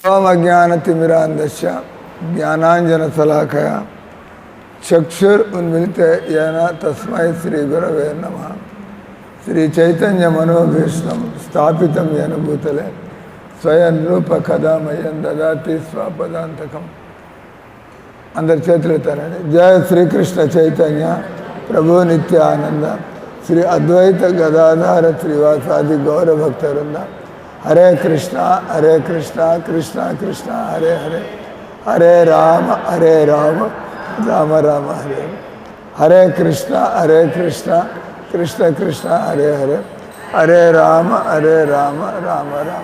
ఓమజ్ఞానతిమిరాంధస్య జ్ఞానాంజనశలాకయ చక్షురున్మిలితేన తస్మై శ్రీగురవే నమః. శ్రీచైతన్యమనోభీష్టం స్థాపితం येन భూతలే స్వయం రూప కథా మహ్యం దదాతి స్వపదాంతకం. అందరి చేతులు ఎత్తారండి. జయ శ్రీకృష్ణ చైతన్య ప్రభు నిత్యానంద శ్రీ అద్వైత గదాధార శ్రీవాసాది గౌరభక్తవృంద. హరే కృష్ణ కృష్ణ కృష్ణ హరే హరే, హరే రామ రామ రామ హరే హరే, కృష్ణ కృష్ణ కృష్ణ హరే హరే, హరే రామ రామ రామ హరే.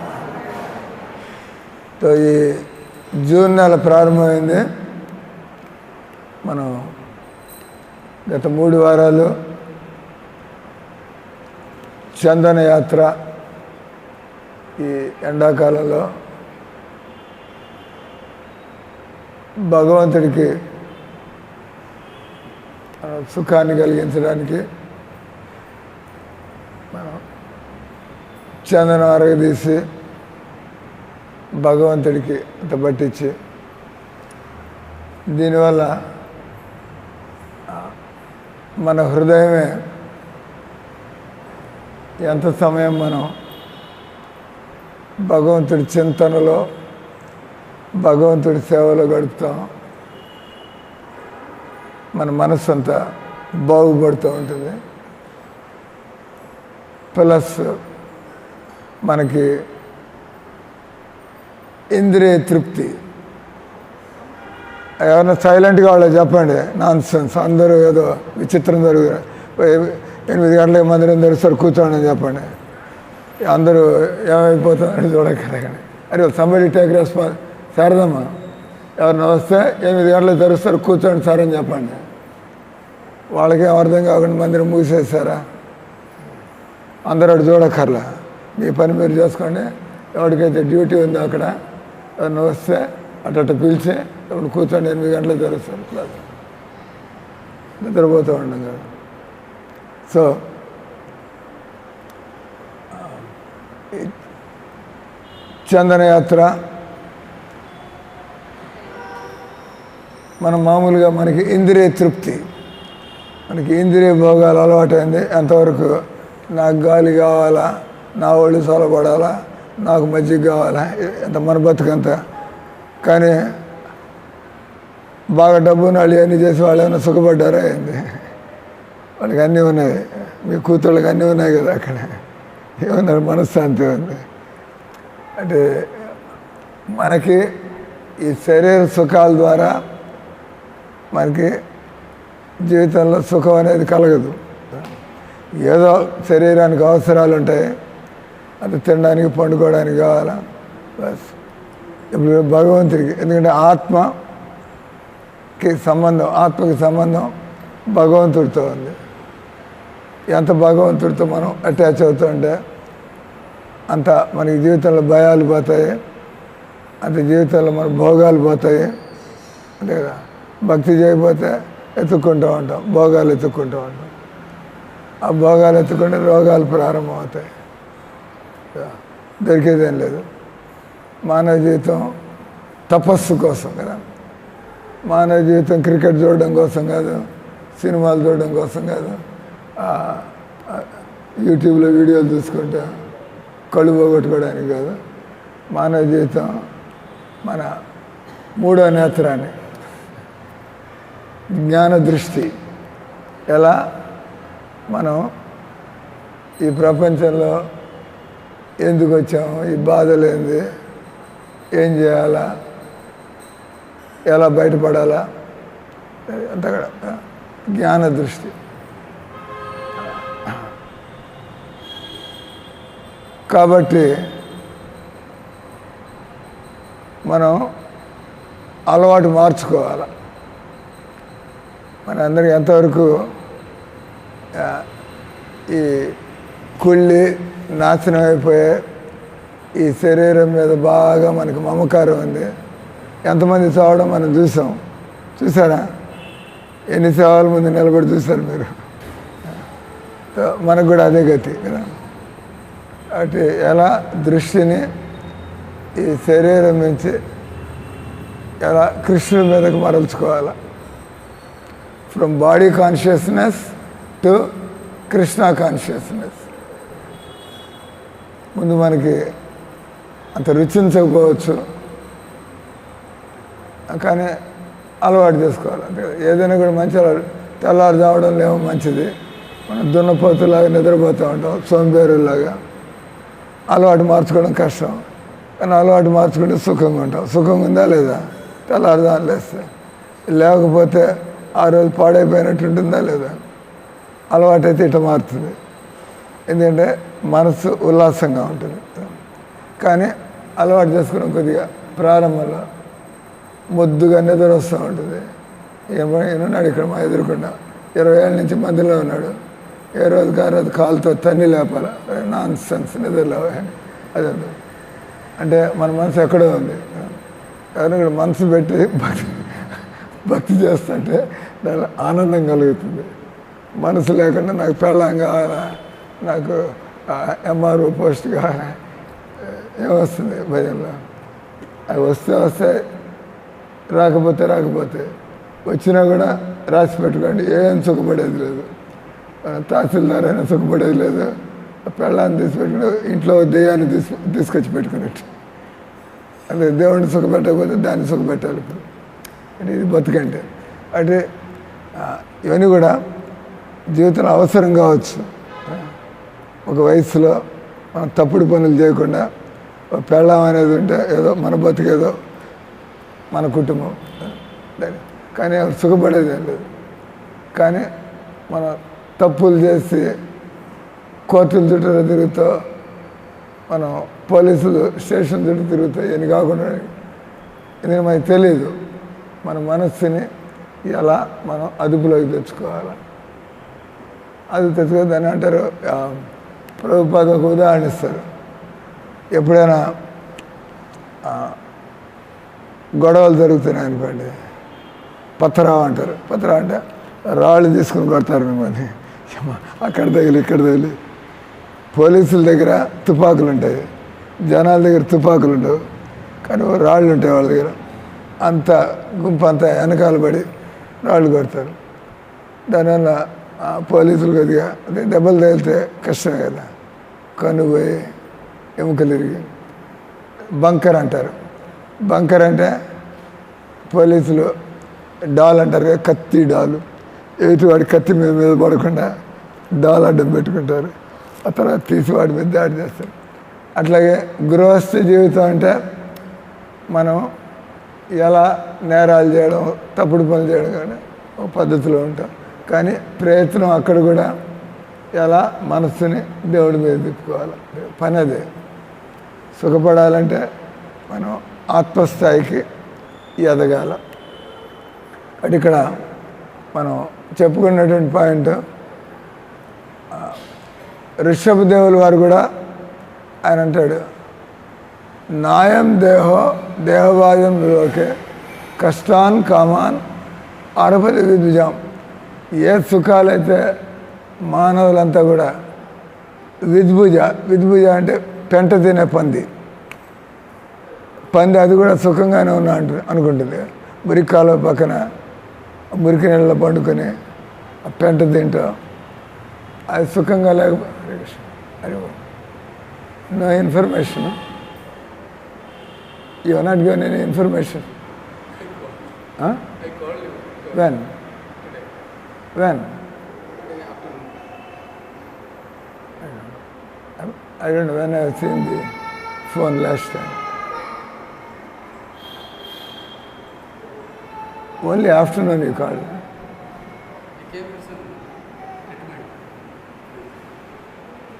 తో ఈ జూన్ నెల ప్రారంభమైంది. మనం గత 3 వారాలు చందన యాత్ర, ఈ ఎండాకాలంలో భగవంతుడికి సుఖాన్ని కలిగించడానికి మనం చందనం అరగదీసి భగవంతుడికి అంత పట్టించి, దీనివల్ల మన హృదయమే ఎంత సమయం మనం భగవంతుడి చింతనలో భగవంతుడి సేవలో గడుపుతాం, మన మనస్సు అంతా బాగుపడుతూ ఉంటుంది. ప్లస్ మనకి ఇంద్రియ తృప్తి. ఎవరైనా సైలెంట్గా వాళ్ళు చెప్పండి, నాన్ సెన్స్, అందరూ ఏదో విచిత్రం జరుగుతుంది. 8 గంటలకు మందిరం తెరుస్తారు, కూర్చోండి అని చెప్పండి. అందరూ ఏమైపోతుందని చూడక్కర్లేకండి. అరే సంబడి టేక్ రెస్పాన్స్. శారదమ్మ ఎవరిని వస్తే 8 గంటలకు తెరుస్తారు, కూర్చోండి సార్ అని చెప్పండి. వాళ్ళకేం అర్థం కాకుండా మందిరం మూసేస్తారా? అందరూ అటు చూడక్కర్లా, మీ పని మీరు చేసుకోండి. ఎవరికైతే డ్యూటీ ఉందో అక్కడ ఎవరిని వస్తే అటు పిలిచి ఇప్పుడు కూర్చొని 8 గంటలకు తెరుస్తారు. క్లాస్ నిద్రపోతూ ఉండం కదా. సో చందనయాత్ర మనం మామూలుగా మనకి ఇంద్రియ తృప్తి, మనకి ఇంద్రియ భోగాలు అలవాటైంది. ఎంతవరకు నాకు గాలి కావాలా, నా ఒళ్ళు సొలపడాలా, నాకు మజ్జిగ కావాలా, ఎంత మన బతుకంత. కానీ బాగా డబ్బున్న వాళ్ళు అన్నీ చేసి వాళ్ళు ఏమైనా సుఖపడ్డారా ఏంది? వాళ్ళకి అన్నీ ఉన్నాయి, మీ కూతుళ్ళకి అన్నీ ఉన్నాయి కదా. అక్కడ ఏమన్నారు, మనశ్శాంతి ఉంది. అంటే మనకి ఈ శరీర సుఖాల ద్వారా మనకి జీవితంలో సుఖం అనేది కలగదు. ఏదో శరీరానికి అవసరాలు ఉంటాయి, అది తినడానికి పండుకోవడానికి కావాలా బస్. ఇప్పుడు భగవంతుడికి, ఎందుకంటే ఆత్మకి సంబంధం భగవంతుడితో ఉంది. ఎంత భగవంతుడితో మనం అటాచ్ అవుతుంటే అంత మనకి జీవితంలో భయాలు పోతాయి, అంత జీవితంలో మన భోగాలు పోతాయి. అంతే కదా. భక్తి చేయకపోతే ఎత్తుక్కుంటూ ఉంటాం, భోగాలు ఎత్తుక్కుంటూ ఉంటాం. ఆ భోగాలు ఎత్తుకుంటే రోగాలు ప్రారంభం అవుతాయి. దొరికేదేం లేదు. మానవ జీవితం తపస్సు కోసం కదా. మానవ జీవితం క్రికెట్ చూడడం కోసం కాదు, సినిమాలు చూడడం కోసం కాదు, యూట్యూబ్లో వీడియోలు చూసుకుంటా కళ్ళు పోగొట్టుకోవడానికి కాదు. మానవ జీవితం మన 3వ నేత్రాన్ని, జ్ఞాన దృష్టి. ఎలా మనం ఈ ప్రపంచంలో ఎందుకు వచ్చాము, ఈ బాధలేంది, ఏం చేయాలా, ఎలా బయటపడాలా, అంతా కూడా జ్ఞాన దృష్టి. కాబట్టి మనం అలవాటు మార్చుకోవాలి. మన అందరికీ ఎంతవరకు ఈ కుళ్ళి నాశనం అయిపోయే ఈ శరీరం మీద బాగా మనకు మమకారం ఉంది. ఎంతమంది చావడం మనం చూసారా? ఎన్ని సేవల ముందు నిలబడి చూస్తారు మీరు. మనకు కూడా అదే గతి కదా. అటు ఎలా దృష్టిని ఈ శరీరం నుంచి ఎలా కృష్ణుడి మీదకు మరల్చుకోవాలి. From body consciousness to Krishna consciousness. ముందు మనకి అంత రుచించకపోవచ్చు, కానీ అలవాటు చేసుకోవాలి. అంతే ఏదైనా కూడా మంచి అలవాటు. తెల్లారు చావడం లేమో మంచిది, మనం దున్నపోతులాగా నిద్రపోతూ ఉంటాం, సోంబేరులాగా. అలవాటు మార్చుకోవడం కష్టం, కానీ అలవాటు మార్చుకుంటే సుఖంగా ఉంటాం. సుఖంగా ఉందా లేదా? తెల్లారుదాన్ని లేస్తే. లేకపోతే ఆ రోజు పాడైపోయినట్టు ఉంటుందా లేదా? అలవాటు అయితే ఇట్లా మారుతుంది, ఎందుకంటే మనసు ఉల్లాసంగా ఉంటుంది. కానీ అలవాటు చేసుకోవడం కొద్దిగా ప్రారంభంలో మొద్దుగా నిద్ర వస్తూ ఉంటుంది. ఏమన్నాడు ఇక్కడ మా ఎదురుకుండా 20 ఏళ్ళ నుంచి మందిలో ఉన్నాడు. ఏ రోజుకి ఆ రోజు కాలుతో తన్ని లేపాల, నాన్ సెన్స్ నిద్రలేవా అని. అదే అంటే మన మనసు ఎక్కడో ఉంది. ఎవరైనా మనసు పెట్టి భక్తి చేస్తుంటే దాని ఆనందం కలుగుతుంది. మనసు లేకుండా నాకు పెళ్ళం కావాలా, నాకు ఎంఆర్ఓ పోస్ట్ కావాలా, ఏమొస్తుంది భయంలో. అవి వస్తే రాకపోతే వచ్చినా కూడా రాసి పెట్టుకోండి. ఏం సుఖపడేది లేదు, తహసీల్దార్ అయినా సుఖపడేది లేదు. పెళ్ళాన్ని తీసిపెట్టుకుని ఇంట్లో దెయ్యాన్ని తీసుకొచ్చి పెట్టుకున్నట్టు. అంటే దేవుడిని సుఖపెట్టకపోతే దాన్ని సుఖపెట్టాలి. ఇప్పుడు అంటే ఇది బతుకంటే అంటే ఇవన్నీ కూడా జీవితంలో అవసరం కావచ్చు. ఒక వయసులో మనం తప్పుడు పనులు చేయకుండా పెళ్ళాం అనేది ఉంటే ఏదో మన బతుకేదో మన కుటుంబం, కానీ సుఖపడేది ఏం లేదు. కానీ మనం తప్పులు చేసి కోర్టుల చుట్టూ తిరుగుతూ, మనం పోలీసులు స్టేషన్ చుట్టూ తిరుగుతూ ఇవన్నీ కాకుండా ఇది మనకి తెలియదు. మన మనస్సుని ఎలా మనం అదుపులోకి తెచ్చుకోవాలి. అది తెచ్చుకోవాలి. దాన్ని అంటారు, ప్రభుపాద ఒక ఉదాహరణ ఇస్తారు. ఎప్పుడైనా గొడవలు జరుగుతున్నాయి అనుకోండి, పత్రావు అంటారు. పత్రావు అంటే రాళ్ళు తీసుకుని కొడతారు మిమ్మల్ని. అక్కడ తగిలి ఇక్కడ తగిలి. పోలీసుల దగ్గర తుపాకులు ఉంటాయి, జనాల దగ్గర తుపాకులు ఉండవు, కానీ రాళ్ళు ఉంటాయి వాళ్ళ దగ్గర. అంత గుంపు అంతా వెనకాల పడి రాళ్ళు కొడతారు. దానివల్ల పోలీసులు కొద్దిగా అదే దెబ్బలు తగిలితే కష్టమే కదా, కన్ను పోయి ఎముకలు ఇరిగి. బంకర్ అంటారు. బంకర్ అంటే పోలీసులు డాల్ అంటారు కదా, కత్తి డాలు. వాడి కత్తి మీద పడకుండా డాల్ అడ్డం పెట్టుకుంటారు. ఆ తర్వాత తీసి వాడి మీద దాడి చేస్తారు. అట్లాగే గృహస్థ జీవితం అంటే మనం ఎలా నేరాలు చేయడం, తప్పుడు పనులు చేయడం కానీ ఒక పద్ధతిలో ఉంటాం. కానీ ప్రయత్నం అక్కడ కూడా ఎలా మనస్సుని దేవుడి మీద తిప్పుకోవాలి. పని అదే. సుఖపడాలంటే మనం ఆత్మస్థాయికి ఎదగాల. అంటే ఇక్కడ మనం చెప్పుకున్నటువంటి పాయింట్, ఋషభదేవుల వారు కూడా ఆయన అంటాడు, నాయం దేహవాయం లోకే కష్టాన్ కామాన్ అరపది విద్విజాం. ఏ సుఖాలైతే మానవులంతా కూడా విద్భుజ అంటే పెంట తినే పంది అది కూడా సుఖంగానే ఉన్నా అనుకుంటుంది. మురికి కాలువ పక్కన మురికి నీళ్ళలో పండుకొని ఆ పెంట తింటూ అది సుఖంగా లేకపోతే no information. You are not given any information. When I don't know when I have seen the phone last time. Only afternoon you called.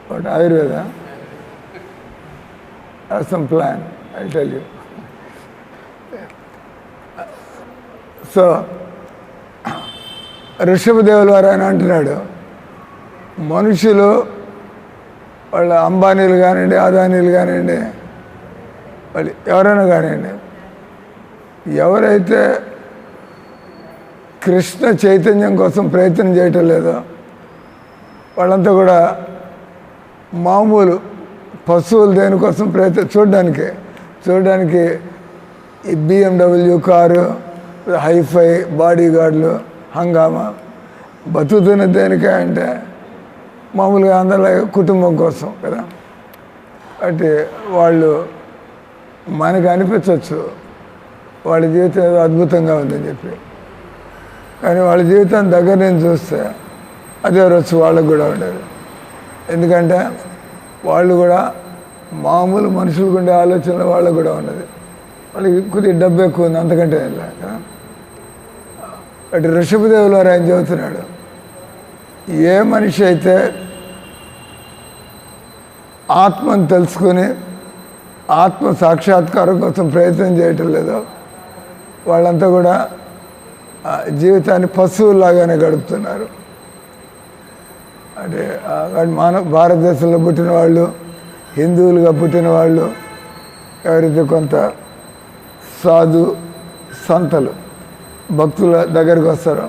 What, Ayurveda? I have some plan, I'll tell you. So, ఋషభదేవుల వారు ఆయన అంటున్నాడు, మనుషులు వాళ్ళ అంబానీలు కానివ్వండి, అదానీలు కానివ్వండి, వాళ్ళు ఎవరైనా కానివ్వండి, ఎవరైతే కృష్ణ చైతన్యం కోసం ప్రయత్నం చేయటం లేదో వాళ్ళంతా కూడా మామూలు పశువులు దేనికోసం ప్రయత్నం చూడడానికి ఈ BMW కారు, హైఫై బాడీ గార్డులు, హంగామా. బతుకుతున్న దేనికే అంటే మామూలుగా అందరిలో కుటుంబం కోసం కదా. అంటే వాళ్ళు మనకు అనిపించవచ్చు వాళ్ళ జీవితం ఏదో అద్భుతంగా ఉందని చెప్పి, కానీ వాళ్ళ జీవితం దగ్గర నుంచి చూస్తే అదే రొచ్చు వాళ్ళకు కూడా ఉండేది. ఎందుకంటే వాళ్ళు కూడా మామూలు మనుషులకు ఉండే ఆలోచనలు వాళ్ళకు కూడా ఉన్నది. వాళ్ళకి కొద్దిగా డబ్బు ఎక్కువ ఉంది, అంతకంటే కదా. అటు ఋషభదేవులు వారు ఆయన చెబుతున్నాడు, ఏ మనిషి అయితే ఆత్మను తెలుసుకొని ఆత్మ సాక్షాత్కారం కోసం ప్రయత్నం చేయటం లేదో వాళ్ళంతా కూడా జీవితాన్ని పశువులాగానే గడుపుతున్నారు. అంటే భారతదేశంలో పుట్టిన వాళ్ళు, హిందువులుగా పుట్టిన వాళ్ళు, ఎవరైతే కొంత సాధు సంతలు భక్తుల దగ్గరికి వస్తారో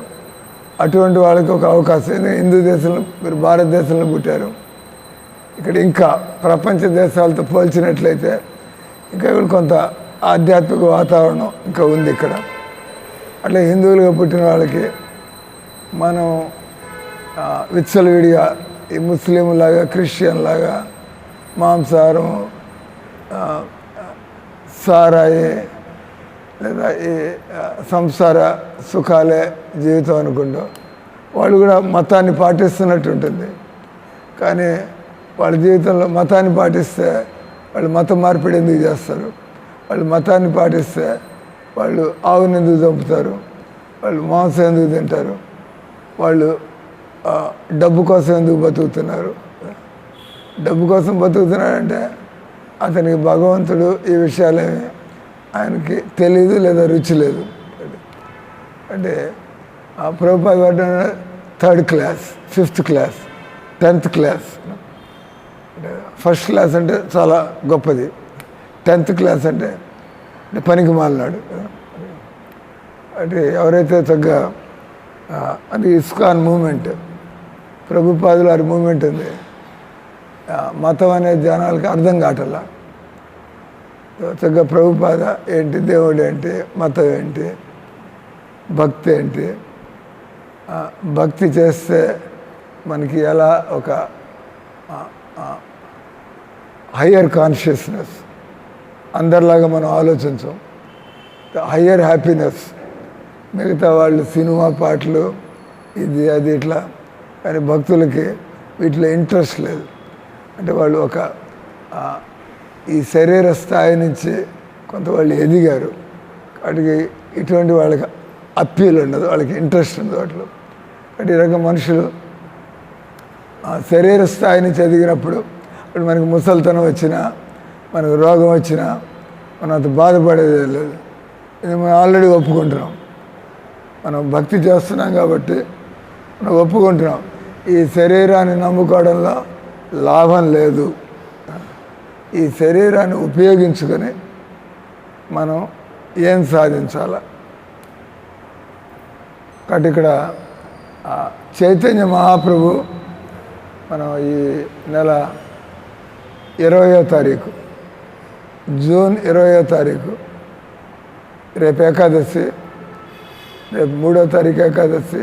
అటువంటి వాళ్ళకి ఒక అవకాశం. హిందూ దేశంలో, మీరు భారతదేశంలో పుట్టారు, ఇక్కడ ఇంకా ప్రపంచ దేశాలతో పోల్చినట్లయితే ఇంకా ఇక్కడ కొంత ఆధ్యాత్మిక వాతావరణం ఇంకా ఉంది ఇక్కడ. అట్లా హిందువులుగా పుట్టిన వాళ్ళకి మనం విచ్చలవిడిగా ఈ ముస్లింలాగా క్రిస్టియన్ లాగా మాంసాహారం, సారాయి లేదా ఈ సంసార సుఖాలే జీవితం అనుకుంటాం. వాళ్ళు కూడా మతాన్ని పాటిస్తున్నట్టు ఉంటుంది, కానీ వాళ్ళ జీవితంలో మతాన్ని పాటిస్తే వాళ్ళు మత మార్పిడి ఎందుకు చేస్తారు? వాళ్ళు మతాన్ని పాటిస్తే వాళ్ళు ఆవుని ఎందుకు చంపుతారు? వాళ్ళు మాంసం ఎందుకు తింటారు? వాళ్ళు డబ్బు కోసం ఎందుకు బతుకుతున్నారు? డబ్బు కోసం బతుకుతున్నాడంటే అతనికి భగవంతుడు ఈ విషయాలేమి ఆయనకి తెలియదు లేదా రుచి లేదు. అంటే Prabhupada 3rd class, 5th class, 10th class. First class అంటే చాలా గొప్పది, 10th క్లాస్ అంటే పనికి మాలినాడు. అంటే ఎవరైతే తగ్గ అది ఇస్కాన్ మూమెంట్, ప్రభుపాదుల వారి మూమెంట్ ఉంది. మతం అనే జనాలకి అర్థం కావట్లా. చక్కగా ప్రభుపాద ఏంటి, దేవుడు ఏంటి, మతం ఏంటి, భక్తి ఏంటి, భక్తి చేస్తే మనకి ఎలా ఒక హయ్యర్ కాన్షియస్నెస్, అందరిలాగా మనం ఆలోచించాం, హయ్యర్ హ్యాపీనెస్. మిగతా వాళ్ళు సినిమా పాటలు ఇది అది ఇట్లా, కానీ భక్తులకి వీటిలో ఇంట్రెస్ట్ లేదు. అంటే వాళ్ళు ఒక ఈ శరీర స్థాయి నుంచి కొంత వాళ్ళు ఎదిగారు, వాటికి ఇటువంటి వాళ్ళకి అప్పీల్ ఉండదు, వాళ్ళకి ఇంట్రెస్ట్ ఉండదు వాటిలో. అంటే ఈ రకం మనుషులు శరీర స్థాయి నుంచి ఎదిగినప్పుడు ఇప్పుడు మనకి ముసలితనం వచ్చినా, మనకు రోగం వచ్చినా మనం అంత బాధపడేది లేదు. ఇది మనం ఆల్రెడీ ఒప్పుకుంటున్నాం. మనం భక్తి చేస్తున్నాం కాబట్టి మనం ఒప్పుకుంటున్నాం, ఈ శరీరాన్ని నమ్ముకోవడంలో లాభం లేదు. ఈ శరీరాన్ని ఉపయోగించుకొని మనం ఏం సాధించాలా? కాబట్టి ఇక్కడ చైతన్య మహాప్రభు మనం ఈ నెల 20వ తారీఖు, జూన్ 20వ తారీఖు, రేపు ఏకాదశి, రేపు 3వ తారీఖు ఏకాదశి,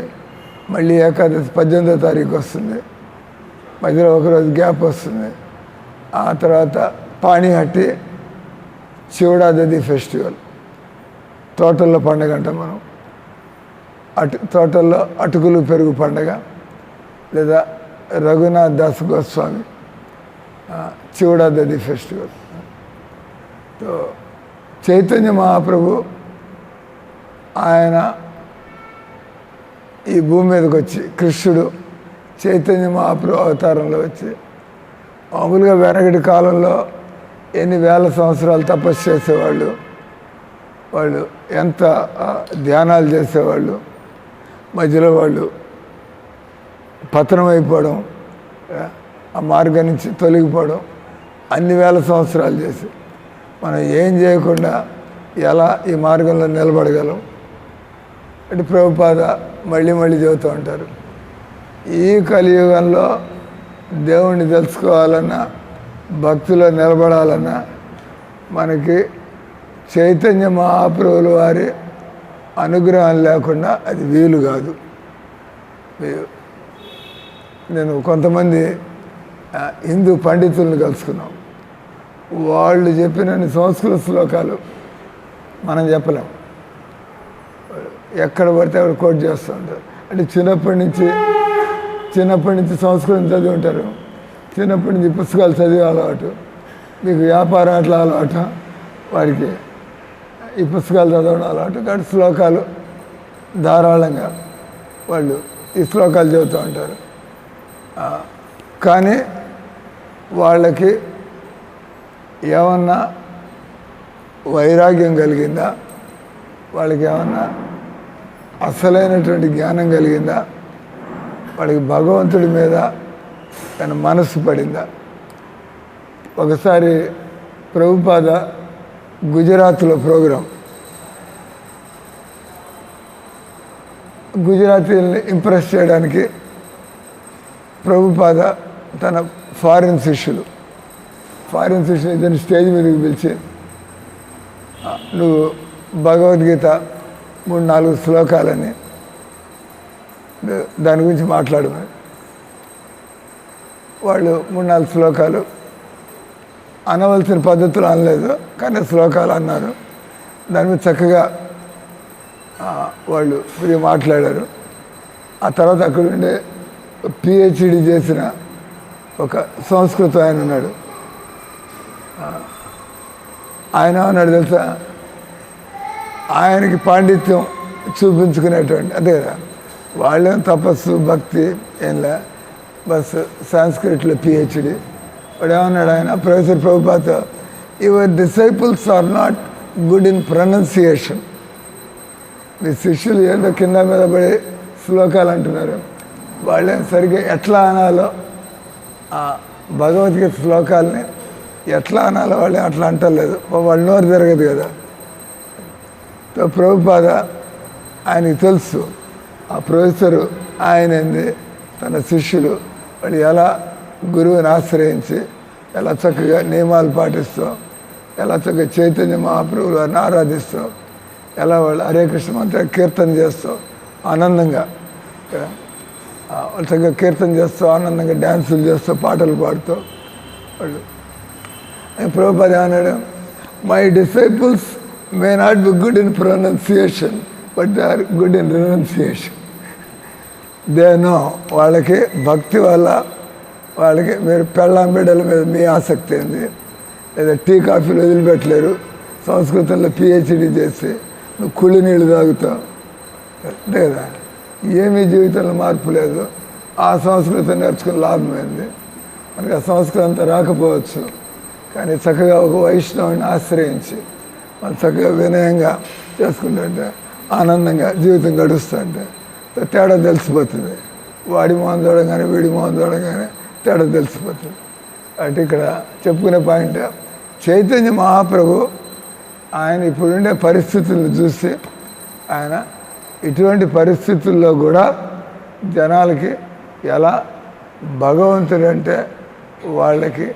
మళ్ళీ ఏకాదశి 18వ తారీఖు వస్తుంది, మధ్యలో ఒకరోజు గ్యాప్ వస్తుంది. ఆ తర్వాత పాణిహట్టి శివుడాది ఫెస్టివల్, తోటల్లో పండుగ అంటాం మనం. తోటల్లో అటుకులు పెరుగు పండుగ, లేదా రఘునాథ్ దాస్ గోస్వామి శివుడాది ఫెస్టివల్. చైతన్య మహాప్రభు ఆయన ఈ భూమి మీదకి వచ్చి, కృష్ణుడు చైతన్య మహాప్రభు అవతారంలో వచ్చి, మామూలుగా వెనకటి కాలంలో ఎన్ని వేల సంవత్సరాలు తపస్సు చేసేవాళ్ళు, వాళ్ళు ఎంత ధ్యానాలు చేసేవాళ్ళు, మధ్యలో వాళ్ళు పతనం అయిపోవడం, ఆ మార్గం నుంచి తొలగిపోవడం, అన్ని వేల సంవత్సరాలు చేసి మనం ఏం చేయకుండా ఎలా ఈ మార్గంలో నిలబడగలం అంటే ప్రభుపాద మళ్ళీ మళ్ళీ చెబుతూ ఉంటారు. ఈ కలియుగంలో దేవుణ్ణి తెలుసుకోవాలన్నా, భక్తిలో నిలబడాలన్నా మనకి చైతన్య మహాప్రభుల వారి అనుగ్రహం లేకుండా అది వీలు కాదు. నేను కొంతమంది హిందూ పండితులను కలుసుకున్నాం. వాళ్ళు చెప్పిన సంస్కృత శ్లోకాలు మనం చెప్పలేం. ఎక్కడ పడితే అక్కడ కోట్ చేస్తూ ఉంటారు. అంటే చిన్నప్పటి నుంచి సంస్కృతం చదివి ఉంటారు. చిన్నప్పటి నుంచి పుస్తకాలు చదివే అలవాటు, మీకు వ్యాపారం అట్లా అలవాటు, వారికి ఈ పుస్తకాలు చదవడం అలవాటు. కాబట్టి శ్లోకాలు ధారాళంగా వాళ్ళు ఈ శ్లోకాలు చదువుతూ ఉంటారు. కానీ వాళ్ళకి ఏమన్నా వైరాగ్యం కలిగిందా, వాళ్ళకి ఏమన్నా అసలైనటువంటి జ్ఞానం కలిగిందా, వాళ్ళకి భగవంతుడి మీద తన మనసు పడిందా? ఒకసారి ప్రభుపాద గుజరాత్లో ప్రోగ్రాం, గుజరాతీల్ని ఇంప్రెస్ చేయడానికి ప్రభుపాద తన ఫారిన్ శిష్యులు ఇద్దరిని స్టేజ్ మీదకి పిలిచి, నువ్వు భగవద్గీత 3-4 శ్లోకాలని దాని గురించి మాట్లాడమని. వాళ్ళు 3-4 శ్లోకాలు అనవలసిన పద్ధతులు అనలేదు, కానీ శ్లోకాలు అన్నారు. దాని మీద చక్కగా వాళ్ళు కొద్దిగా మాట్లాడారు. ఆ తర్వాత అక్కడ ఉండే పిహెచ్డి చేసిన ఒక సంస్కృతం ఆయన ఉన్నాడు. ఆయన అన్నాడు తెలుసా, ఆయనకి పాండిత్యం చూపించుకునేటువంటి, అదే కదా, వాళ్ళేం తపస్సు భక్తి ఏంలే, బస్ సంస్కృట్లో పిహెచ్డి. వాడు ఏమన్నాడు ఆయన, professor Prabhupada, your disciples are not good in pronunciation. మీ శిష్యులు ఏదో కింద మీద పడి శ్లోకాలు అంటున్నారు, వాళ్ళేం సరిగ్గా ఎట్లా అనాలో ఆ భగవద్గీత శ్లోకాలని ఎట్లా అనాలో వాళ్ళే అట్లా అంటలేదు. వాళ్ళ నోరు తిరగదు కదా. ప్రభుపాద ఆయనకి తెలుసు, ఆ ప్రొఫెసరు ఆయనంది, తన శిష్యులు వాళ్ళు ఎలా గురువుని ఆశ్రయించి ఎలా చక్కగా నియమాలు పాటిస్తూ, ఎలా చక్కగా చైతన్య మహాప్రభులు వారిని ఆరాధిస్తూ, ఎలా వాళ్ళు హరే కృష్ణ మంత్ర కీర్తన చేస్తూ ఆనందంగా, వాళ్ళు చక్కగా కీర్తన చేస్తూ ఆనందంగా డ్యాన్సులు చేస్తూ పాటలు పాడుతూ వాళ్ళు. ప్రభుపాద అన్నాడు, my disciples may not be good in pronunciation but they are good in renunciation. They know, వాళ్ళకి భక్తి వల్ల వాళ్ళకి మీరు పెళ్ళాం బిడ్డల మీద మీ ఆసక్తి ఏంది, లేదా టీ కాఫీలు వదిలిపెట్టలేరు, సంస్కృతంలో పిహెచ్డి చేసి నువ్వు కుళ్ళి నీళ్ళు తాగుతావు, అంతే కదా, ఏమీ జీవితంలో మార్పు లేదు. ఆ సంస్కృతం నేర్చుకుని లాభం ఏంది? మనకి ఆ సంస్కృతం అంతా రాకపోవచ్చు, కానీ చక్కగా ఒక వైష్ణవుని ఆశ్రయించి మనం చక్కగా వినయంగా చేసుకుంటుంటే ఆనందంగా జీవితం గడుస్తుంటే తేడా తెలిసిపోతుంది. వాడి మొహం చూడగానే వీడి మొహం చూడగానే తేడా తెలిసిపోతుంది. అంటే ఇక్కడ చెప్పుకునే పాయింట్, చైతన్య మహాప్రభు ఆయన ఇప్పుడుండే పరిస్థితులను చూసి ఆయన ఇటువంటి పరిస్థితుల్లో కూడా జనాలకి ఎలా భగవంతుడు అంటే వాళ్ళకి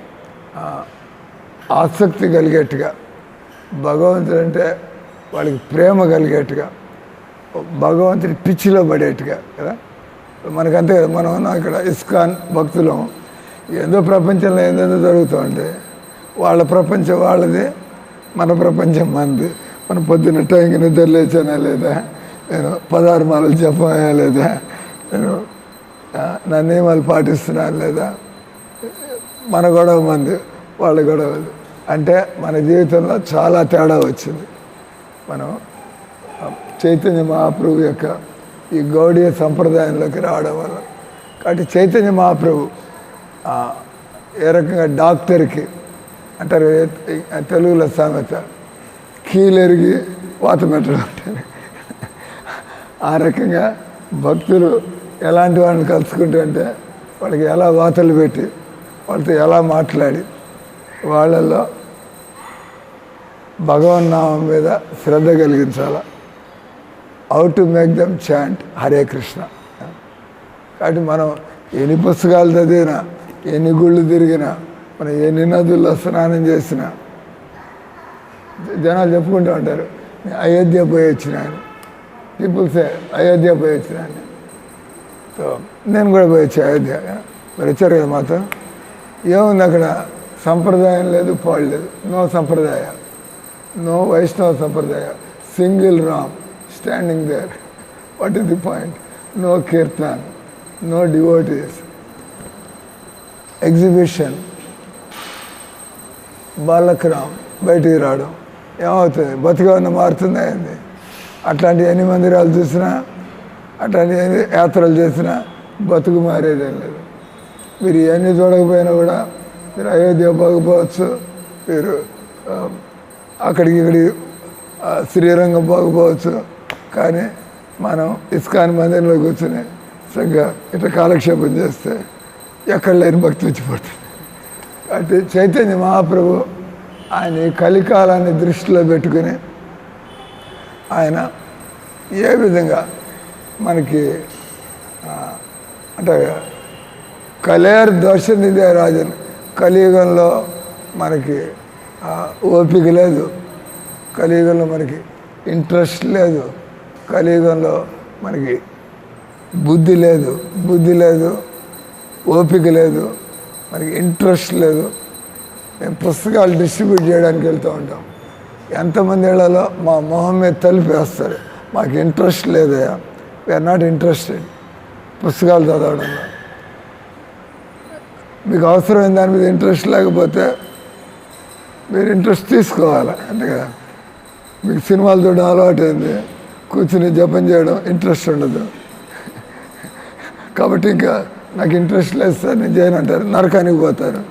ఆసక్తి కలిగేట్టుగా, భగవంతుడు అంటే వాళ్ళకి ప్రేమ కలిగేట్టుగా, భగవంతుడి పిచ్చిలో పడేట్టుగా కదా. మనకంతే కదా, మనం ఉన్నాం ఇక్కడ ఇస్కాన్ భక్తులం, ఏదో ప్రపంచంలో ఏదేదో జరుగుతూ ఉంటే వాళ్ళ ప్రపంచం వాళ్ళది, మన ప్రపంచం మనది. మనం పొద్దున్న టైంకి నిద్ర లేచానా లేదా, నేను 16 మాలలు జపమయ్యా లేదా, నేను నా నియమాలు పాటిస్తున్నాను లేదా, మన గొడవ మంది వాళ్ళ గొడవలు. అంటే మన జీవితంలో చాలా తేడా వచ్చింది. మనం చైతన్య మహాప్రభు యొక్క ఈ గౌడీయ సంప్రదాయంలోకి రావడం వల్ల. కాబట్టి చైతన్య మహాప్రభు ఏ రకంగా డాక్టర్కి అంటారు తెలుగులో సామెత, కీలెరిగి వాత పెట్టడం అంటారు. ఆ రకంగా భక్తులు ఎలాంటి వాళ్ళని కలుసుకుంటూ అంటే వాళ్ళకి ఎలా వాతలు పెట్టి వాళ్ళతో ఎలా మాట్లాడి వాళ్ళల్లో భగవన్నామం మీద శ్రద్ధ కలిగించాల. How to make them chant Hare Krishna. కాబట్టి మనం ఎన్ని పుస్తకాలు చదివినా, ఎన్ని గుళ్ళు తిరిగినా, మనం ఎన్ని నదుల్లో స్నానం చేసినా జనాలు చెప్పుకుంటూ ఉంటారు, అయోధ్య పోయి వచ్చినాను. పీపుల్ సే అయోధ్య పోయి వచ్చినాను. సో నేను కూడా పోయి వచ్చా అయోధ్య. మరి వచ్చారు కదా మాతో. ఏముంది అక్కడ? సంప్రదాయం లేదు, పాడు లేదు. నో సంప్రదాయ, నో వైష్ణవ సంప్రదాయ, single Ram standing there. What is the point? No kirtan, no devotees, exhibition, Balakram బయటికి రావడం. ఏమవుతుంది? బతుకన్న మారుతుందా ఏంది? అట్లాంటి ఎన్ని మందిరాలు చూసినా, అట్లాంటి ఎన్ని యాత్రలు చేసినా బతుకు మారేదేం లేదు. మీరు ఇవన్నీ చూడకపోయినా కూడా మీరు అయోధ్య పోకపోవచ్చు, మీరు అక్కడికి ఇక్కడికి శ్రీరంగం పోకపోవచ్చు. కానీ మనం ఇస్కాన్ మందిరంలో కూర్చొని సరిగ్గా ఇట్లా కాలక్షేపం చేస్తే ఎక్కడ లేని భక్తి వచ్చిపోతుంది. కాబట్టి చైతన్య మహాప్రభు ఆయన ఈ కలికాలాన్ని దృష్టిలో పెట్టుకుని ఆయన ఏ విధంగా మనకి అంటే కలేర్ దర్శనిదే రాజన్. కలియుగంలో మనకి ఓపిక లేదు, కలియుగంలో మనకి ఇంట్రెస్ట్ లేదు, కలియుగంలో మనకి బుద్ధి లేదు, ఓపిక లేదు, మనకి ఇంట్రెస్ట్ లేదు. మేము పుస్తకాలు డిస్ట్రిబ్యూట్ చేయడానికి వెళ్తూ ఉంటాం. ఎంతమంది ఏళ్లలో మా మొహం మీద తలుపు వేస్తారు, మాకు ఇంట్రెస్ట్ లేదయా, వీఆర్ నాట్ ఇంట్రెస్టెడ్ పుస్తకాలు చదవడంలో. మీకు అవసరమైన దాని మీద ఇంట్రెస్ట్ లేకపోతే మీరు ఇంట్రెస్ట్ తీసుకోవాలి, అంతే కదా. మీకు సినిమాలు చూడడం అలవాటు అయింది, కూర్చుని జపం చేయడం ఇంట్రెస్ట్ ఉండదు. కాబట్టి ఇంకా నాకు ఇంట్రెస్ట్ లేదు సార్ నేను చేయను అంటారు, నరకానికి పోతారు.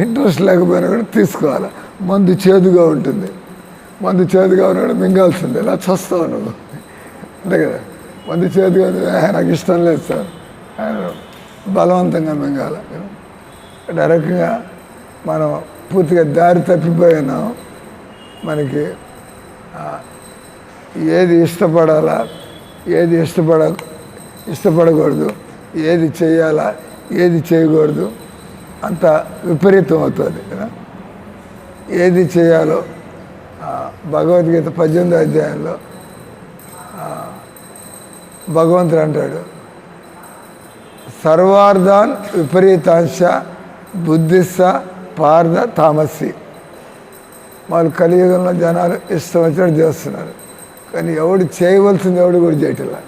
ఇంట్రెస్ట్ లేకపోయినా కూడా తీసుకోవాలి. మందు చేదుగా ఉంటుంది, మందు చేదుగా ఉన్నా కూడా మింగాల్సిందే, ఇలా చస్తావు నువ్వు, అంతే కదా. మందు చేదుగా నాకు ఇష్టం లేదు సార్, ఆయన బలవంతంగా మింగాలి. ఆ రకంగా మనం పూర్తిగా దారి తప్పిపోయినాం. మనకి ఏది ఇష్టపడాలా, ఏది ఇష్టపడకూడదు, ఏది చేయాలా, ఏది చేయకూడదు అంత విపరీతం అవుతుంది కదా. ఏది చేయాలో భగవద్గీత 18వ అధ్యాయంలో భగవంతుడు అంటాడు, సర్వార్థాన్ విపరీతాంశ బుద్ధిస్స పార్థ తామసి. వాళ్ళు కలియుగంలో జనాలు ఇష్టం వచ్చినట్టు చేస్తున్నారు, కానీ ఎవడు చేయవలసింది ఎవడు కూడా చేయట్లా.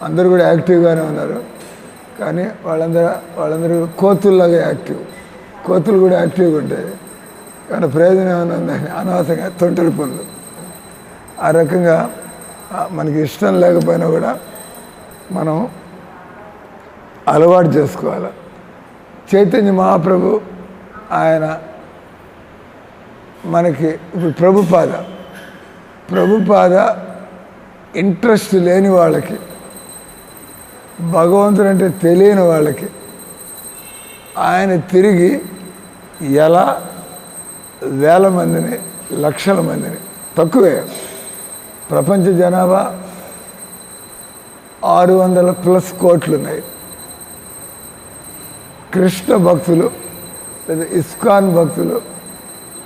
అందరూ కూడా యాక్టివ్గానే ఉన్నారు, కానీ వాళ్ళందరూ కోతుల్లాగా యాక్టివ్. కోతులు కూడా యాక్టివ్గా ఉంటాయి, కానీ ప్రయోజనం ఏమైనా ఉందని అనవసరంగా తొంటరి పనులు. ఆ రకంగా మనకి ఇష్టం లేకపోయినా కూడా మనం అలవాటు చేసుకోవాలి. చైతన్య మహాప్రభు ఆయన మనకి ఇప్పుడు ప్రభుపాద ఇంట్రెస్ట్ లేని వాళ్ళకి, భగవంతుడు అంటే తెలియని వాళ్ళకి ఆయన తిరిగి ఎలా వేల మందిని, లక్షల మందిని, తక్కువే ప్రపంచ జనాభా 600+ కోట్లు ఉన్నాయి. కృష్ణ భక్తులు లేదా ఇస్కాన్ భక్తులు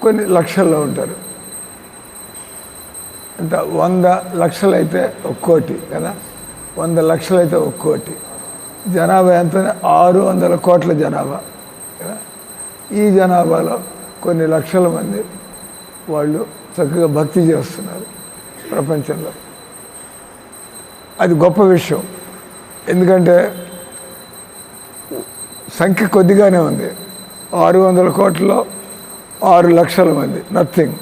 కొన్ని లక్షల్లో ఉంటారు. అంటే 100 లక్షలైతే 1 కోటి కదా, 100 లక్షలైతే 1 కోటి. జనాభా ఎంత? 600 కోట్ల జనాభా కదా. ఈ జనాభాలో కొన్ని లక్షల మంది వాళ్ళు చక్కగా భక్తి చేస్తున్నారు ప్రపంచంలో. అది గొప్ప విషయం, ఎందుకంటే సంఖ్య కొద్దిగానే ఉంది. 600 కోట్లలో 6 లక్షల మంది, నథింగ్.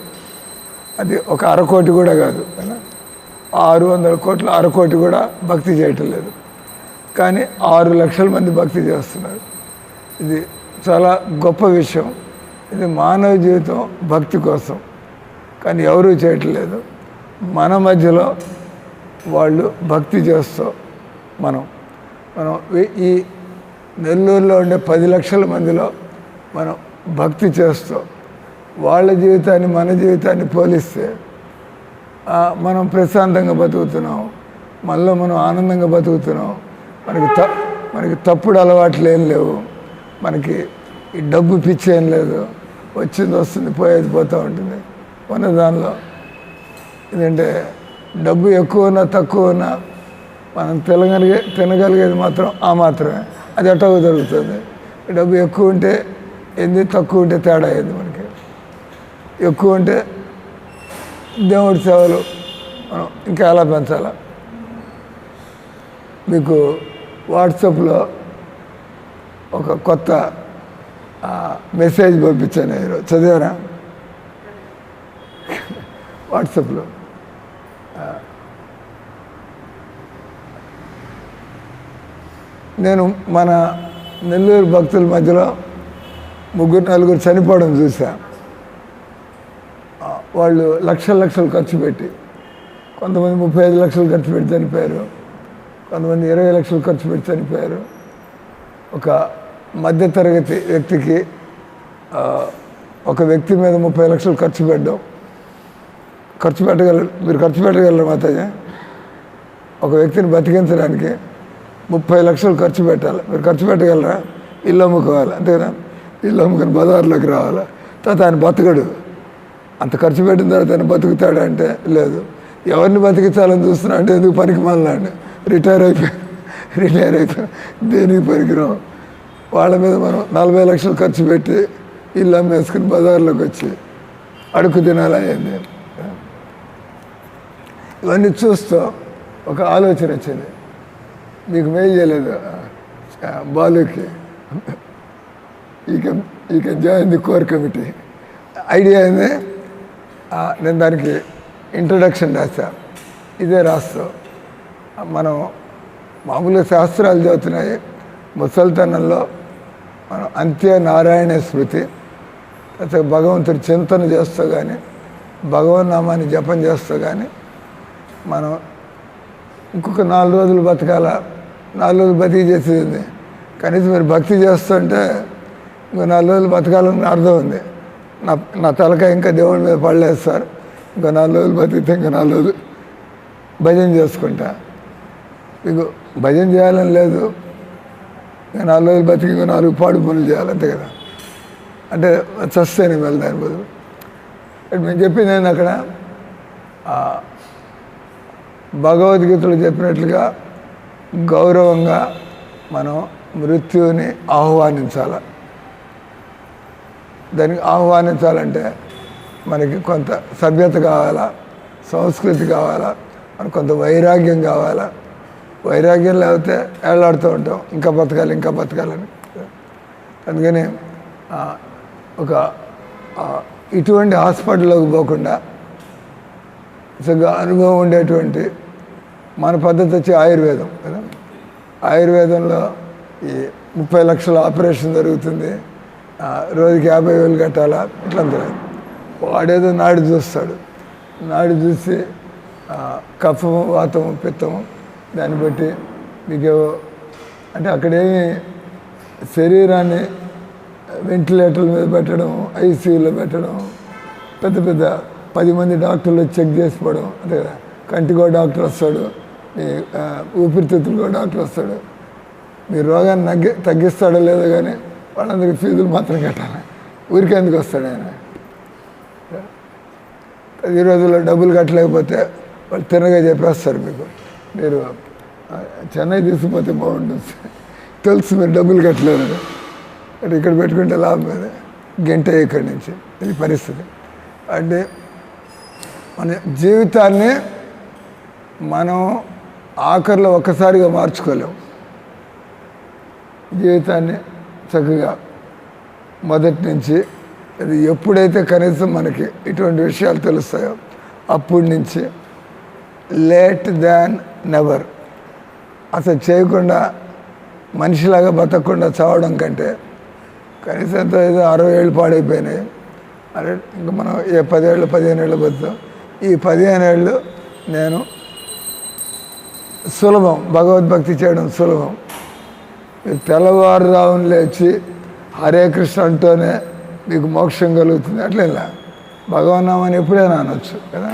అది ఒక 1/2 కోటి కూడా కాదు కదా. 600 కోట్ల 1/2 కోటి కూడా భక్తి చేయటం లేదు, కానీ 6 లక్షల మంది భక్తి చేస్తున్నారు. ఇది చాలా గొప్ప విషయం. ఇది మానవ జీవితం భక్తి కోసం, కానీ ఎవరూ చేయట్లేదు. మన మధ్యలో వాళ్ళు భక్తి చేస్తూ మనం ఈ నెల్లూరులో ఉండే 10 లక్షల మందిలో మనం భక్తి చేస్తూ వాళ్ళ జీవితాన్ని మన జీవితాన్ని పోలిస్తే మనం ప్రశాంతంగా బతుకుతున్నాం, మనలో మనం ఆనందంగా బతుకుతున్నాం. మనకి తప్పుడు అలవాట్లు ఏం లేవు, మనకి ఈ డబ్బు పిచ్చి ఏం లేదు, వచ్చింది వస్తుంది, పోయేది పోతూ ఉంటుంది. ఉన్న దానిలో ఎందుకంటే డబ్బు ఎక్కువ ఉన్నా తక్కువ ఉన్నా మనం తినగలిగేది మాత్రం ఆ మాత్రమే. అది ఎట్టగా జరుగుతుంది. డబ్బు ఎక్కువ ఉంటే ఏంది, తక్కువ ఉంటే తేడా అయింది మనకి. ఎక్కువ ఉంటే దేవుడి సేవలు మనం ఇంకా ఎలా పెంచాలా. మీకు వాట్సాప్లో ఒక కొత్త మెసేజ్ పంపించాను ఈరోజు, చదివారా? వాట్సాప్లో నేను మన నెల్లూరు భక్తుల మధ్యలో 3-4 చనిపోవడం చూసా. వాళ్ళు లక్షలు ఖర్చు పెట్టి, కొంతమంది 35 లక్షలు ఖర్చు పెట్టి చనిపోయారు, కొంతమంది 20 లక్షలు ఖర్చు పెట్టి చనిపోయారు. ఒక మధ్యతరగతి వ్యక్తికి ఒక వ్యక్తి మీద 30 లక్షలు ఖర్చు పెట్టగలరు. మీరు ఖర్చు పెట్టగలరు మాతాజీ? ఒక వ్యక్తిని బతికించడానికి 30 లక్షలు ఖర్చు పెట్టాలి. మీరు ఖర్చు పెట్టగలరా? ఇల్లు అమ్ముకోవాలి, అంతే కదా? ఇల్లు అమ్ముకొని బజార్లోకి రావాలి. తర్వాత ఆయన బతకడు. అంత ఖర్చు పెట్టిన తర్వాత ఆయన బతుకుతాడు అంటే లేదు. ఎవరిని బతికించాలని చూస్తున్నా అంటే ఎందుకు పనికి మళ్ళీ రిటైర్ అయిపోయి దేనికి పనికిరాం. వాళ్ళ మీద మనం 40 లక్షలు ఖర్చు పెట్టి ఇల్లు అమ్మేసుకుని బజార్లోకి వచ్చి అడుగు తినాలయ్యింది. ఇవన్నీ చూస్తూ ఒక ఆలోచన వచ్చింది. మీకు మెయిల్ చేయలేదు బాలుకి, ఈ can join the core committee. Idea అయింది. నేను దానికి ఇంట్రొడక్షన్ రాసా. ఇదే రాస్తాం. మనం మామూలుగా శాస్త్రాలు చదువుతున్నాయి. ముసల్తనంలో మనం అంత్యనారాయణ స్మృతి, భగవంతుడి చింతన చేస్తూ కానీ భగవన్నామాన్ని జపం చేస్తూ కానీ మనం ఇంకొక 4 రోజులు బతకాల. 4 రోజులు బతికి చేసేది కనీసం మీరు భక్తి చేస్తుంటే ఇంకో 4 రోజులు బతకాలని అర్థం ఉంది. నా తలకాయ ఇంకా దేవుడి మీద పడలేదు సార్, ఇంకో 4 రోజులు బతికితే ఇంకా 4 రోజులు భజన చేసుకుంటా. మీకు భజన చేయాలని లేదు, ఇంకా 4 రోజులు బతికి ఇంకో 4 పాడు పనులు చేయాలి, అంతే కదా. అంటే సస్టైనబుల్ దాని బదులు. మేము చెప్పింది ఏంటి అక్కడ, భగవద్గీతలో చెప్పినట్లుగా గౌరవంగా మనం మృత్యువుని ఆహ్వానించాలి. దానికి ఆహ్వానించాలంటే మనకి కొంత సభ్యత కావాలా, సంస్కృతి కావాలా, మనకు కొంత వైరాగ్యం కావాలా. వైరాగ్యం లేకపోతే ఏళ్ళాడుతూ ఉంటాం, ఇంకా బతకాలని. అందుకని ఒక ఇటువంటి హాస్పిటల్లోకి పోకుండా సరిగ్గా అనుభవం ఉండేటువంటి మన పద్ధతి వచ్చి ఆయుర్వేదం కదా. ఆయుర్వేదంలో ఈ 30 లక్షల ఆపరేషన్ జరుగుతుంది, రోజుకి 50,000 కట్టాలా, ఇట్లంతా. వాడేదో నాడి చూస్తాడు. నాడి చూసి కఫము, వాతము, పిత్తము, దాన్ని బట్టి మీకు అంటే అక్కడేమి శరీరాన్ని వెంటిలేటర్ల మీద పెట్టడం, ఐసీయూలో పెట్టడం, పెద్ద 10 మంది డాక్టర్లు చెక్ చేసుకోవడం, అంతే కదా. కంటికో డాక్టర్ వస్తాడు, మీ ఊపిరితిత్తులకో డాక్టర్ వస్తాడు. మీ రోగాన్ని తగ్గిస్తాడో లేదో కానీ వాళ్ళందరికీ ఫీజులు మాత్రం కట్టాలి. ఊరికే ఎందుకు వస్తాడు ఆయన? ఈ రోజుల్లో డబ్బులు కట్టలేకపోతే వాళ్ళు తినగా చెప్పేస్తారు మీకు, మీరు చెన్నై తీసుకుపోతే బాగుంటుంది, తెలుసు మీరు డబ్బులు కట్టలేదు అంటే ఇక్కడ పెట్టుకుంటే లాభం మీద గంట ఇక్కడి నుంచి. ఈ పరిస్థితి అంటే మన జీవితాన్ని మనం ఆఖరిలో ఒక్కసారిగా మార్చుకోలేము. జీవితాన్ని చక్కగా మొదటి నుంచి అది ఎప్పుడైతే కనీసం మనకి ఇటువంటి విషయాలు తెలుస్తాయో అప్పటి నుంచి లేట్ దాన్ నెవర్. అసలు చేయకుండా మనిషిలాగా బతకకుండా చావడం కంటే కనీసం ఏదో 60 ఏళ్ళు పాడైపోయినాయి, అదే ఇంకా మనం 10 ఏళ్ళు 15 ఏళ్ళు బతుకుతాం. ఈ 15 ఏళ్ళు నేను సులభం, భగవద్భక్తి చేయడం సులభం. తెల్లవారుజామున లేచి హరే కృష్ణ అంటూనే మీకు మోక్షం కలుగుతుంది అట్లా. భగవన్నామని ఎప్పుడైనా అనొచ్చు కదా.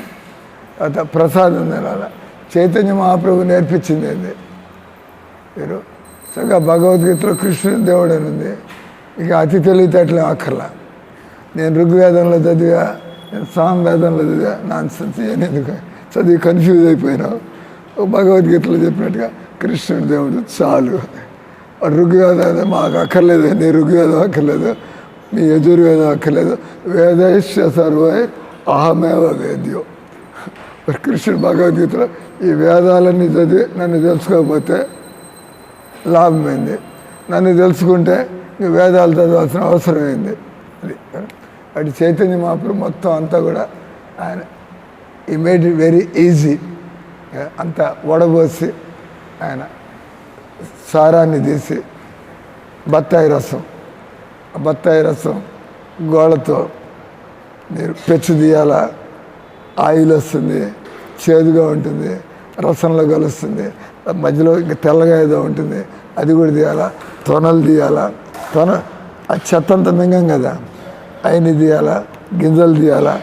తర్వాత ప్రసాదం తినాలి. చైతన్య మహాప్రభు నేర్పించింది అది. మీరు చక్కగా భగవద్గీతలో కృష్ణుని దేవుడు అని ఉంది. ఇక అతి తెలివితేటలు అక్కర్లా. నేను ఋగ్వేదంలో చదివా, నేను సామవేదంలో చదివా, నాన్ సెన్స్ అని ఎందుకు చదివి కన్ఫ్యూజ్ అయిపోయినావు. భగవద్గీతలో చెప్పినట్టుగా కృష్ణుడి దేవుడు చాలు. ఋగ్వేదం మాకు అక్కర్లేదు, నీ ఋగ్వేదం అక్కర్లేదు, మీ యజుర్వేదం అక్కర్లేదు, వేదైశ్చ సర్వై అహమేవ వేద్యో. కృష్ణుడు భగవద్గీతలో ఈ వేదాలన్నీ చదివి నన్ను తెలుసుకోకపోతే లాభమైంది, నన్ను తెలుసుకుంటే నువ్వు వేదాలు చదవాల్సిన అవసరం ఏంది. అది అటు చైతన్య మహాప్రభు మొత్తం అంతా కూడా ఆయన ఈ మేడ్ ఇట్ వెరీ ఈజీ. అంతా వడబోసి ఆయన సారాన్ని తీసి బత్తాయి రసం గోళతో మీరు పెచ్చు తీయాలా, ఆయిల్ వస్తుంది, చేదుగా ఉంటుంది, రసంలో కలుస్తుంది, మధ్యలో ఇంకా తెల్లగా ఏదో ఉంటుంది, అది కూడా తీయాలా, తొనలు తీయాలా, ఆ చెత్త అంతా మింగం కదా, అయిన తీయాలా, గింజలు తీయాలా,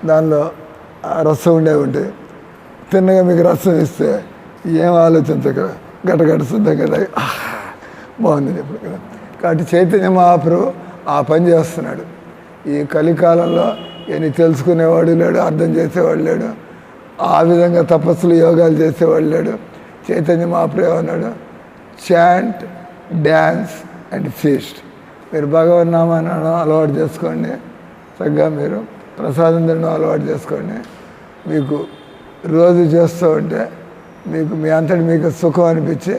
దానిలో రసం ఉండేవి ఉంటాయి. తిన్నగా మీకు రసం ఇస్తే ఏం ఆలోచించక గటగట శుద్ధంగా బాగుంది ఇప్పుడు కదా. కాబట్టి చైతన్య మహాప్రభు ఆ పని చేస్తున్నాడు. ఈ కలికాలంలో ఎన్ని తెలుసుకునేవాడు లేడు, అర్థం చేసేవాడు లేడు, ఆ విధంగా తపస్సులు యోగాలు చేసేవాడు లేడు. చైతన్య మహాప్రభు అన్నాడు, చాంట్, డ్యాన్స్ అండ్ ఫీస్ట్. మీరు భగవన్నామాన్ని అలవాటు చేసుకోండి, చక్కగా మీరు ప్రసాదం తినడం అలవాటు చేసుకోండి. మీకు రోజు చేస్తూ ఉంటే మీకు మీ అంతటి మీకు సుఖం అనిపించి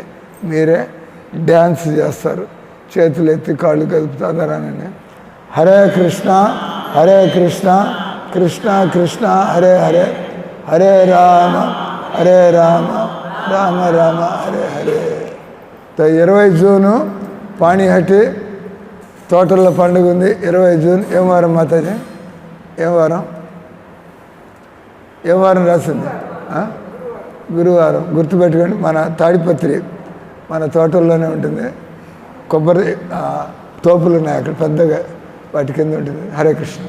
మీరే డ్యాన్స్ చేస్తారు, చేతులు ఎత్తి కాళ్ళు కదుపుతారని. హరే కృష్ణ హరే కృష్ణ కృష్ణ కృష్ణ హరే హరే, హరే రామ హరే రామ రామ రామ హరే హరే. 20 జూను పాణిహట్టి తోటల్లో పండుగ ఉంది. 20 జూన్ ఏం వారం మాతాజీ? ఏం వారం రాసింది? గురువారం. గుర్తుపెట్టుకోండి. మన తాడిపత్రి మన తోటల్లోనే ఉంటుంది. కొబ్బరి తోపులు ఉన్నాయి అక్కడ పెద్దగా, వాటి కింద ఉంటుంది. హరే కృష్ణ.